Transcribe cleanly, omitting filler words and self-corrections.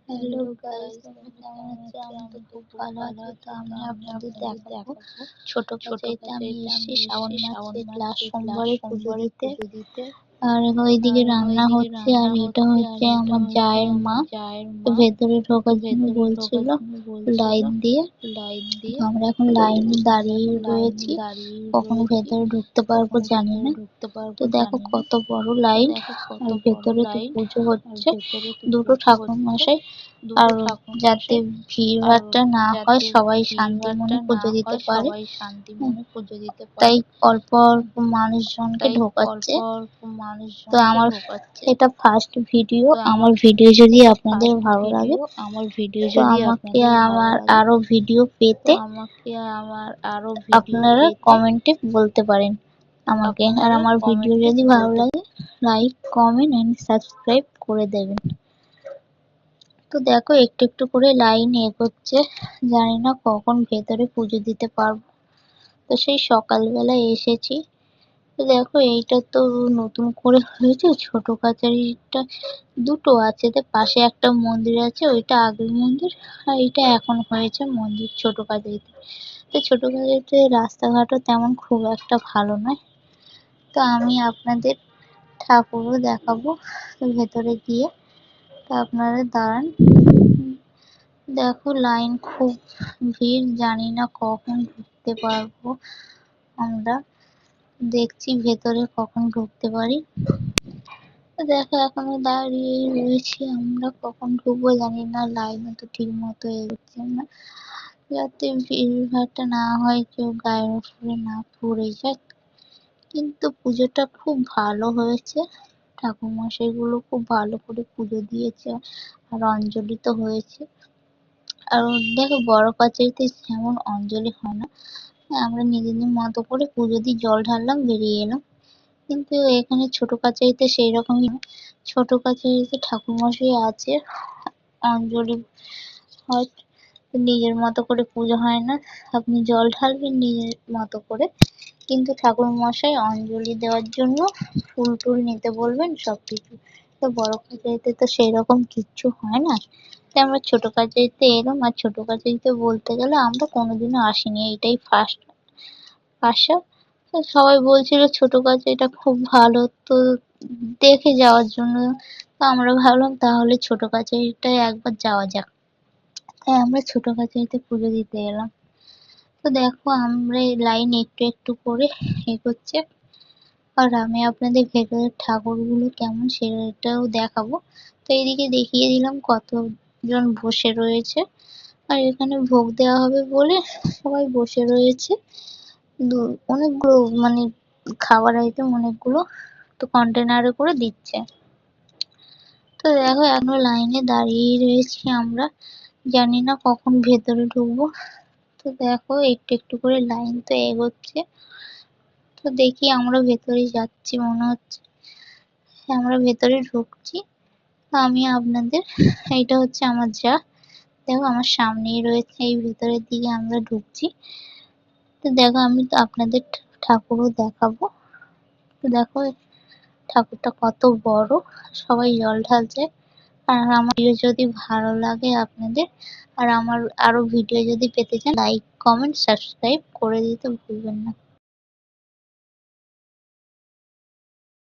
Hello guys, তোমরা কেমন আছো? আমি তো খুব ভালো আছি। তো আমি আপনাদের দেখাবো ছোট কাচাইতে আমি এসেছি শ্রাবণ মাসের লাস্ট সোমবারে পুজো দিতে। আর ওইদিকে রান্না হচ্ছে, আর এটা হচ্ছে আমার জায়ের মা। তো ভেতরে ঢোকার জন্য বলছিল লাইন দিয়ে। তো আমরা এখন লাইনে দাঁড়িয়ে রয়েছি, কখনো ভেতরে ঢুকতে পারবো জানি না। তো দেখো কত বড় লাইন, আর ভেতরে তো পুজো হচ্ছে, দুটো ঠাকুর মশাই। আর যাতে ভিড় ভাট্টা না হয়, সবাই শান্তি মনে পুজো দিতে পারে, তাই অল্প অল্প মানুষজনকে ঢোকাচ্ছে। তো আমার এটা ফার্স্ট ভিডিও। আমার ভিডিও যদি আপনাদের ভালো লাগে তো আমাকে আমার আরো ভিডিও পেতে আপনারা কমেন্টে বলতে পারেন আমাকে। আর আমার ভিডিও যদি ভালো লাগে লাইক, কমেন্ট এন্ড সাবস্ক্রাইব করে দেবেন। তো দেখো একটু একটু করে লাইন এগোচ্ছে, জানি না কখন ভেতরে পুজো দিতে পারবো। তো সেই সকালবেলায় এসেছি। তো দেখো এইটা তো নতুন করে হয়েছে, ছোট কাচারিটা দুটো আছে। তো পাশে একটা মন্দির আছে, ওইটা আগের মন্দির, আর এটা এখন হয়েছে মন্দির ছোট কাচারিতে। তো ছোট কাচারিতে রাস্তাঘাটও তেমন খুব একটা ভালো নয়। তো আমি আপনাদের ঠাকুরও দেখাবো ভেতরে গিয়ে। তো আপনারা দাঁড়ান। দেখো লাইন খুব ভিড়, জানি না কখন ঢুকতে পারবো। আমরা দেখছি ভেতরে কখন ঢুকতে পারি। দেখো এখনো দাঁড়িয়েই রয়েছি, আমরা কখন ঢুকবো জানি না। লাইনে তো ঠিক মতো এগোচ্ছে না, যাতে ভিড় ভাট্টা না হয়, কেউ গায়ের উপরে না পড়ে যায়। কিন্তু পুজোটা খুব ভালো হয়েছে, ঠাকুর মশাই গুলো খুব ভালো করে পুজো দিয়েছে, আর অঞ্জলি তো হয়েছে। আর দেখো বড় কাচারিতে যেমন অঞ্জলি হয় না, আমরা নিজেদের মতো করে পুজো দিয়ে জল ঢাললাম, বেরিয়ে এলাম। কিন্তু এখানে ছোট কাচারিতে সেই রকমই না। ছোট কাচারিতে ঠাকুর মশাই আছে, অঞ্জলি হয়, নিজের মতো করে পুজো হয় না। আপনি জল ঢালবেন নিজের মতো করে, কিন্তু ঠাকুর মশাই অঞ্জলি দেওয়ার জন্য ফুল টুল নিতে বলবেন সবকিছু। তো বড় কাচারিতে তো সেই রকম কিচ্ছু হয় না। তাই আমরা ছোট কাচারিতে এলাম। আর ছোট কাচারিতে বলতে গেলে আমরা কোনোদিনও আসিনি, এইটাই ফার্স্ট আসা। তো সবাই বলছিল ছোট কাচারিটা খুব ভালো, তো দেখে যাওয়ার জন্য। তো আমরা ভাবলাম তাহলে ছোট কাচারিটায় একবার যাওয়া যাক। তাই আমরা ছোট কাচারিতে পুজো দিতে এলাম। তো দেখো আমরা এই লাইন একটু একটু করে এগোচ্ছে, আর আমি আপনাদের ভেতরের ঠাকুরগুলো কেমন সেটাও দেখাবো। তো এইদিকে দেখিয়ে দিলাম কতজন বসে রয়েছে, আর এখানে ভোগ দেওয়া হবে বলে সবাই বসে রয়েছে। অনেকগুলো মানে খাবার আইটেম অনেকগুলো, তো কন্টেনারে করে দিচ্ছে। তো দেখো এখনো লাইনে দাঁড়িয়ে রয়েছি আমরা, জানি না কখন ভেতরে ঢুকবো। তো দেখো একটু একটু করে লাইন তো এগোচ্ছে। তো দেখি আমরা ভেতরে যাচ্ছি মনে হচ্ছে, আমরা ভেতরে ঢুকছি। আমি আপনাদের, এইটা হচ্ছে আমার যা, দেখো আমার সামনেই রয়েছে, এই ভেতরের দিকে আমরা ঢুকছি। তো দেখো আমি তো আপনাদের ঠাকুরও দেখাবো। তো দেখো ঠাকুরটা কত বড়, সবাই জল ঢালছে। আর আমার ভিডিও যদি ভালো লাগে আপনাদের, আর আমার আরো ভিডিও যদি পেতে চান লাইক, কমেন্ট, সাবস্ক্রাইব করে দিতে ভুলবেন না।